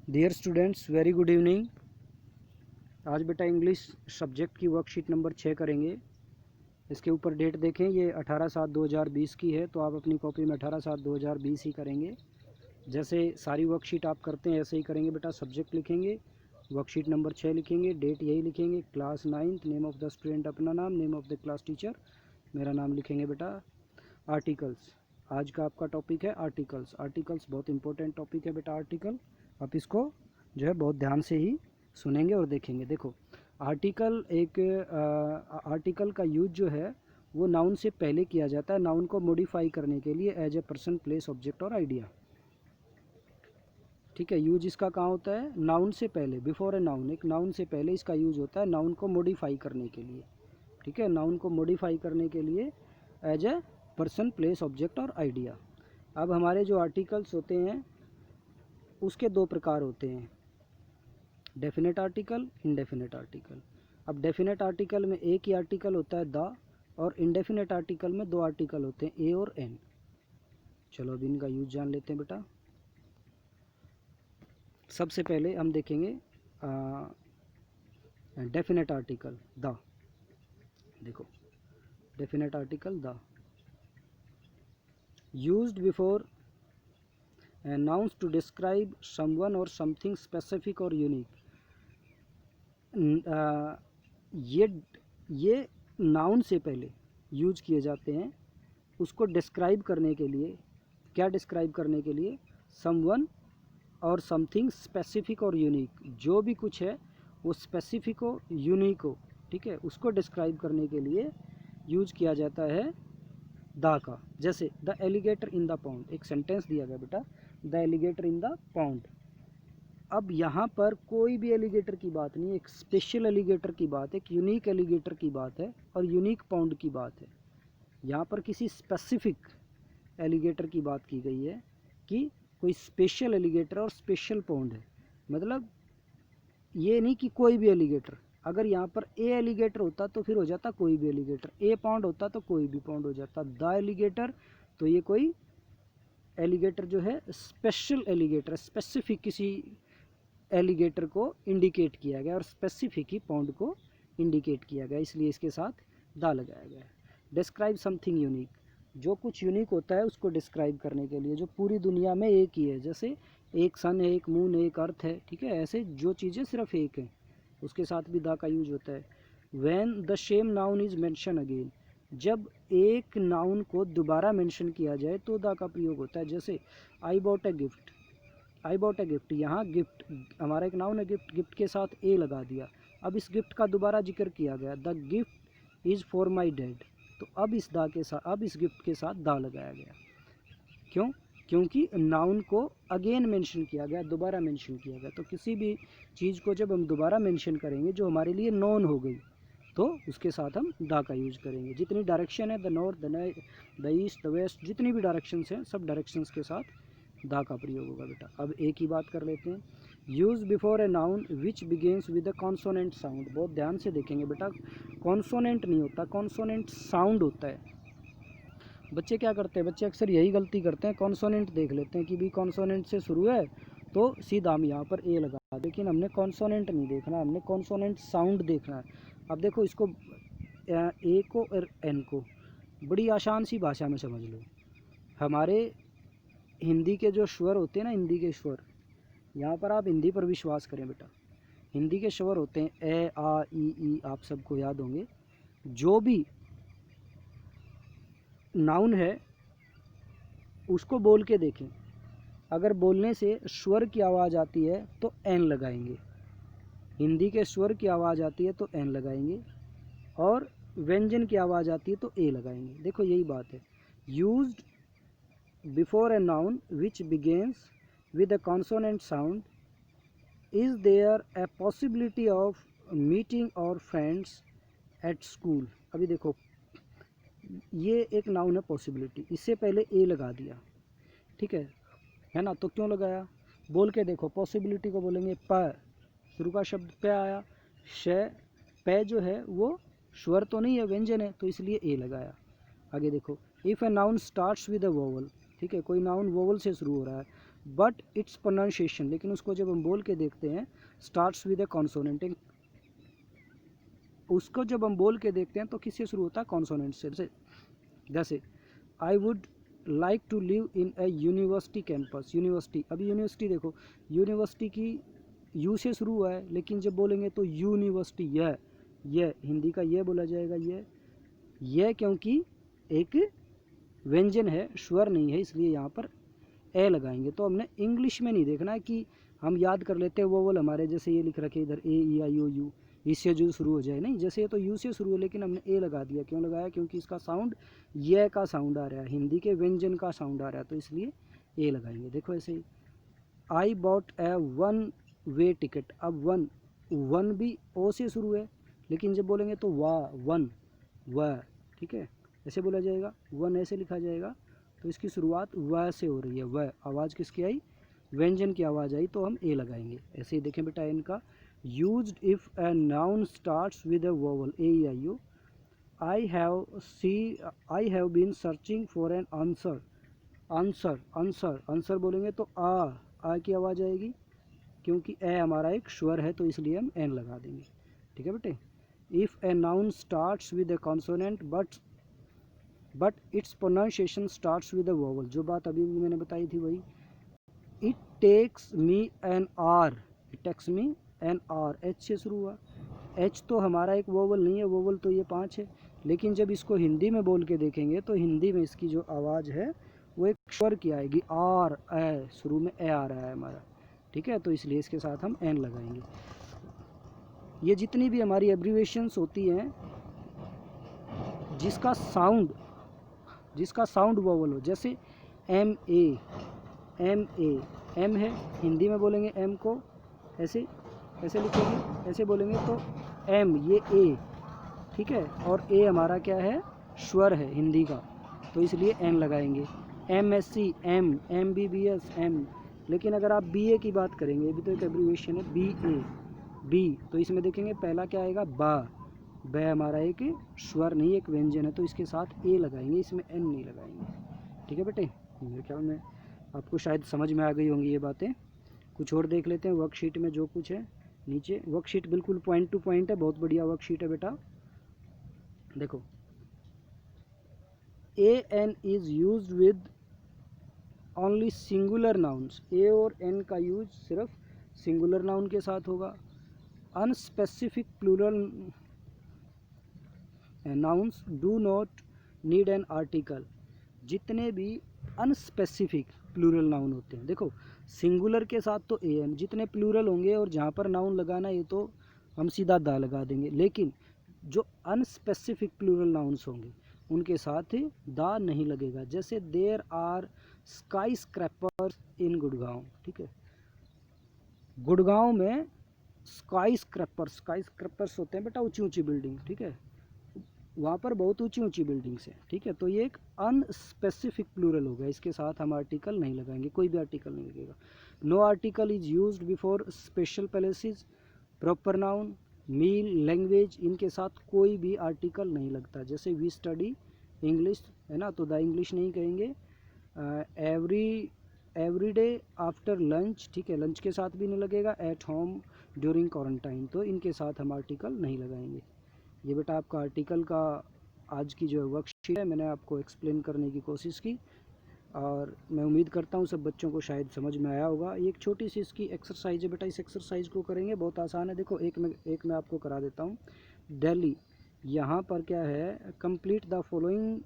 Dear students, very good evening. आज बेटा English subject की वर्कशीट नंबर 6 करेंगे। इसके ऊपर डेट देखें, ये 18/7/2020 की है, तो आप अपनी कॉपी में 18/7/2020 ही करेंगे। जैसे सारी वर्कशीट आप करते हैं ऐसे ही करेंगे बेटा। सब्जेक्ट लिखेंगे, वर्कशीट नंबर 6 लिखेंगे, डेट यही लिखेंगे, class 9th, name of the student अपना नाम, name of the class teacher, मेरा नाम लिखेंगे बेटा। आर्टिकल्स, आज का आपका टॉपिक है आर्टिकल्स। आर्टिकल्स बहुत इंपॉर्टेंट टॉपिक है बेटा। आर्टिकल आप इसको जो है बहुत ध्यान से ही सुनेंगे और देखेंगे। देखो, आर्टिकल का यूज जो है वो नाउन से पहले किया जाता है, नाउन को मॉडिफाई करने के लिए, as a person, place, object और आइडिया। ठीक है, यूज इसका कहाँ होता है? नाउन से पहले, बिफोर ए नाउन। एक नाउन से पहले इसका यूज होता है नाउन को मॉडिफाई करने के लिए। ठीक है, नाउन को मॉडिफाई करने के लिए as a person, place, object और आइडिया। अब हमारे जो आर्टिकल्स होते हैं उसके दो प्रकार होते हैं, डेफिनेट आर्टिकल, इंडेफिनेट आर्टिकल। अब डेफिनेट आर्टिकल में एक ही आर्टिकल होता है द, और इंडेफिनेट आर्टिकल में दो आर्टिकल होते हैं ए और एन। चलो अब इनका यूज जान लेते हैं बेटा। सबसे पहले हम देखेंगे डेफिनेट आर्टिकल द। देखो, definite article the used before nouns to describe someone or something specific or unique। ये नाउन से पहले यूज किए जाते हैं उसको डिस्क्राइब करने के लिए। क्या डिस्क्राइब करने के लिए? समवन और समथिंग स्पेसिफिक और यूनिक, जो भी कुछ है वो स्पेसिफिक हो, यूनिक हो। ठीक है, उसको डिस्क्राइब करने के लिए यूज किया जाता है द का। जैसे the alligator in the pond, एक सेंटेंस दिया गया बेटा, the alligator in the pond. अब यहाँ पर कोई भी एलिगेटर की बात नहीं है, एक स्पेशल एलिगेटर की बात है, एक यूनिक एलिगेटर की बात है और यूनिक पॉन्ड की बात है। यहाँ पर किसी स्पेसिफिक एलिगेटर की बात की गई है कि कोई स्पेशल एलिगेटर और स्पेशल पॉन्ड है। मतलब ये नहीं कि कोई भी एलिगेटर। अगर यहाँ पर ए एलिगेटर होता तो फिर हो जाता कोई भी एलिगेटर, ए पॉन्ड होता तो कोई भी पॉन्ड हो जाता। द एलिगेटर, तो ये कोई एलिगेटर जो है स्पेशल एलिगेटर, स्पेसिफिक किसी एलिगेटर को इंडिकेट किया गया और स्पेसिफिक ही पॉन्ड को इंडिकेट किया गया, इसलिए इसके साथ दा लगाया गया है। डिस्क्राइब समथिंग यूनिक, जो कुछ यूनिक होता है उसको डिस्क्राइब करने के लिए, जो पूरी दुनिया में एक ही है। जैसे एक सन है, एक मून, एक अर्थ है। ठीक है, ऐसे जो चीज़ें सिर्फ एक हैं उसके साथ भी दा का यूज होता है। When the same noun is mention again, जब एक नाउन को दोबारा मेंशन किया जाए तो दा का प्रयोग होता है। जैसे आई bought a gift, I bought a gift, यहाँ गिफ्ट हमारा एक नाउन है, गिफ्ट, गिफ्ट के साथ ए लगा दिया। अब इस गिफ्ट का दोबारा जिक्र किया गया, the gift is for my dad, तो अब इस दा के साथ, अब इस गिफ्ट के साथ दा लगाया गया। क्यों? क्योंकि नाउन को अगेन मेंशन किया गया, दोबारा मेंशन किया गया। तो किसी भी चीज़ को जब हम दोबारा मेंशन करेंगे जो हमारे लिए नॉन हो गई, तो उसके साथ हम दा का यूज करेंगे। जितनी डायरेक्शन है, the north, the east, the west, जितनी भी डायरेक्शंस हैं सब डायरेक्शंस के साथ दा का प्रयोग होगा बेटा। अब एक ही बात कर लेते हैं, use before a noun which begins with a consonant sound. बहुत ध्यान से देखेंगे बेटा, कॉन्सोनेंट नहीं होता, कॉन्सोनेंट साउंड होता है। बच्चे क्या करते हैं? बच्चे अक्सर यही गलती करते हैं, कॉन्सोनेंट देख लेते हैं कि भी कॉन्सोनेंट से शुरू है तो सीधा हम यहाँ पर ए लगा, लेकिन हमने कॉन्सोनेंट नहीं देखना, हमने कॉन्सोनेंट साउंड देखना है। अब देखो इसको, ए को और एन को बड़ी आसान सी भाषा में समझ लो। हमारे हिंदी के जो स्वर होते हैं ना, हिंदी के स्वर, यहाँ पर आप हिंदी पर विश्वास करें बेटा, हिंदी के स्वर होते हैं ए, आ, ई, आप सबको याद होंगे। जो भी नाउन है उसको बोल के देखें, अगर बोलने से स्वर की आवाज़ आती है तो एन लगाएंगे, हिंदी के स्वर की आवाज़ आती है तो एन लगाएंगे, और व्यंजन की आवाज़ आती है तो ए लगाएंगे। देखो यही बात है, used before a noun which begins with a consonant sound, is there a possibility of meeting our friends at school। अभी देखो, ये एक नाउन है पॉसिबिलिटी, इससे पहले ए लगा दिया, ठीक है ना? तो क्यों लगाया? बोल के देखो, पॉसिबिलिटी को बोलेंगे प, शुरू का शब्द पे आया, श, पे जो है वो स्वर तो नहीं है, व्यंजन है, तो इसलिए ए लगाया। आगे देखो, if a noun starts with a vowel, ठीक है, कोई नाउन वोवल से शुरू हो रहा है, बट इट्स प्रोनाउंसिएशन, लेकिन उसको जब हम बोल के देखते हैं स्टार्ट्स विद ए कॉन्सोनेंट, उसको जब हम बोल के देखते हैं तो किससे शुरू होता है, कॉन्सोनेंट से। जैसे I would like to live in a university campus, university, अभी यूनिवर्सिटी देखो, यूनिवर्सिटी की यू से शुरू हुआ है, लेकिन जब बोलेंगे तो यूनिवर्सिटी, यह हिंदी का यह बोला जाएगा, यह क्योंकि एक व्यंजन है, स्वर नहीं है, इसलिए यहाँ पर ए लगाएंगे। तो हमने इंग्लिश में नहीं देखना है कि हम याद कर लेते हैं वोवल हमारे, जैसे ये लिख रखे इधर ए ई आई ओ यू, इससे जो शुरू हो जाए, नहीं, जैसे ये तो यू से शुरू है लेकिन हमने ए लगा दिया, क्यों लगाया, क्योंकि इसका साउंड यह का साउंड आ रहा है, हिंदी के व्यंजन का साउंड आ रहा है, तो इसलिए ए लगाएंगे। देखो ऐसे ही I bought a one way ticket, अब वन भी ओ से शुरू है, लेकिन जब बोलेंगे तो वन, ठीक है, ऐसे बोला जाएगा, वन ऐसे लिखा जाएगा, तो इसकी शुरुआत व से हो रही है, व आवाज़ किसकी आई, व्यंजन की आवाज़ आई, तो हम ए लगाएंगे। ऐसे ही देखें बेटा इनका, used if a noun starts with a vowel, A E I O, I have been searching for an answer, answer बोलेंगे तो आ की आवाज़ आएगी, क्योंकि ए हमारा एक स्वर है, तो इसलिए हम एन लगा देंगे। ठीक है बेटे, if a noun starts with a consonant but its pronunciation starts with a vowel, जो बात अभी भी मैंने बताई थी वही, it takes me an R, H से शुरू हुआ, एच तो हमारा एक वोवल नहीं है, वोवल तो ये 5 है, लेकिन जब इसको हिंदी में बोल के देखेंगे तो हिंदी में इसकी जो आवाज़ है वो एक स्वर की आएगी, आर, ए, शुरू में ए आ रहा है हमारा, ठीक है, तो इसलिए इसके साथ हम एन लगाएंगे। ये जितनी भी हमारी एब्रीवेशंस होती हैं जिसका साउंड वोवल हो, जैसे एम ए, एम है, हिंदी में बोलेंगे एम को ऐसे लिखेंगे, ऐसे बोलेंगे तो एम, ये ए, ठीक है, और ए हमारा क्या है, स्वर है हिंदी का, तो इसलिए एन लगाएंगे। M S C M B B S M, लेकिन अगर आप बी ए की बात करेंगे, अभी तो एक एब्रीवेशन है बी ए, बी, तो इसमें देखेंगे पहला क्या आएगा, ब हमारा एक स्वर नहीं, एक व्यंजन है, तो इसके साथ ए लगाएंगे, इसमें एन नहीं लगाएंगे। ठीक है बेटे, मेरे ख्याल में आपको शायद समझ में आ गई होंगी ये बातें। कुछ और देख लेते हैं वर्कशीट में जो कुछ है नीचे। वर्कशीट बिल्कुल पॉइंट टू पॉइंट है, बहुत बढ़िया वर्कशीट है बेटा। देखो, a an is use with only singular nouns, a और एन का यूज सिर्फ सिंगुलर नाउन के साथ होगा। Unspecific plural nouns do not need an article, जितने भी अनस्पेसिफिक प्लूरल नाउन होते हैं, देखो सिंगुलर के साथ तो ए एन, जितने प्लूरल होंगे और जहाँ पर नाउन लगाना ये तो हम सीधा दा लगा देंगे, लेकिन जो अनस्पेसिफिक प्लूरल नाउन्स होंगे उनके साथ दा नहीं लगेगा। जैसे देयर आर स्काई स्क्रैपर्स इन गुड़गांव, ठीक है, गुड़गांव में स्काई स्क्रैपर्स होते हैं बेटा, ऊंची ऊंची बिल्डिंग, ठीक है, वहाँ पर बहुत ऊंची ऊंची बिल्डिंग्स हैं, ठीक है, तो ये एक अनस्पेसिफिक प्लूरल होगा, इसके साथ हम आर्टिकल नहीं लगाएंगे, कोई भी आर्टिकल नहीं लगेगा। No article is used before special places, proper noun, meal, language, इनके साथ कोई भी आर्टिकल नहीं लगता। जैसे वी स्टडी इंग्लिश है ना, तो द इंग्लिश नहीं कहेंगे। एवरी डे आफ्टर लंच, ठीक है, लंच के साथ भी नहीं लगेगा। एट होम ड्यूरिंग क्वारंटाइन, तो इनके साथ हम आर्टिकल नहीं लगाएंगे। ये बेटा आपका आर्टिकल का आज की जो वर्कशीट है मैंने आपको एक्सप्लेन करने की कोशिश की, और मैं उम्मीद करता हूँ सब बच्चों को शायद समझ में आया होगा। एक छोटी सी इसकी एक्सरसाइज है बेटा, इस एक्सरसाइज को करेंगे, बहुत आसान है। देखो एक मैं आपको करा देता हूँ। दिल्ली, यहाँ पर क्या है, complete the following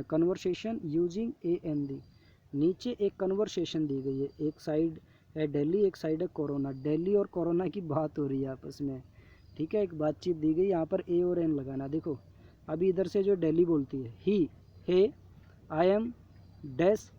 conversation using a an the. नीचे एक कन्वर्सेशन दी गई है, एक साइड है दिल्ली, एक साइड है कोरोना। दिल्ली और कोरोना की बात हो रही है आपस में, ठीक है, एक बातचीत दी गई, यहाँ पर ए और एन लगाना। देखो अभी इधर से जो दिल्ली बोलती है, ही, hey, I am dash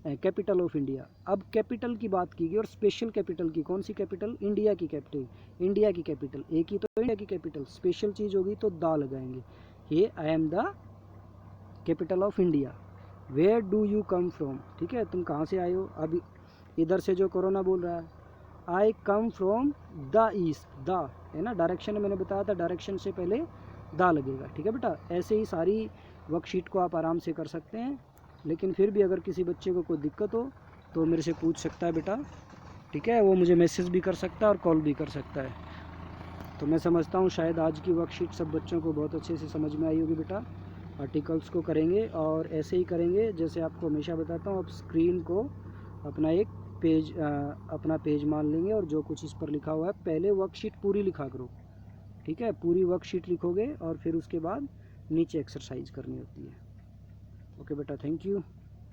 capital of India. अब कैपिटल की बात की गई और स्पेशल कैपिटल की, कौन सी कैपिटल, इंडिया की कैपिटल, इंडिया की कैपिटल, एक ही तो इंडिया की कैपिटल, स्पेशल चीज़ होगी तो दा लगाएंगे। Hey, I am the capital of India. Where do you come from, ठीक है, तुम कहाँ से आए हो। अभी इधर से जो कोरोना बोल रहा है, I come from the east, the है ना, डायरेक्शन मैंने बताया था, डायरेक्शन से पहले दा लगेगा, ठीक है बेटा। ऐसे ही सारी वर्कशीट को आप आराम से कर सकते हैं, लेकिन फिर भी अगर किसी बच्चे को कोई दिक्कत हो तो मेरे से पूछ सकता है बेटा, ठीक है। वो मुझे मैसेज भी कर सकता है और कॉल भी कर सकता है। तो मैं समझता हूँ शायद आज की वर्कशीट सब बच्चों को बहुत अच्छे से समझ में आई होगी बेटा। आर्टिकल्स को करेंगे और ऐसे ही करेंगे जैसे आपको हमेशा बताता हूँ। आप स्क्रीन को अपना एक पेज अपना पेज मान लेंगे और जो कुछ इस पर लिखा हुआ है पहले वर्कशीट पूरी लिखा करो, ठीक है। पूरी वर्कशीट लिखोगे और फिर उसके बाद नीचे एक्सरसाइज करनी होती है। ओके बेटा, थैंक यू।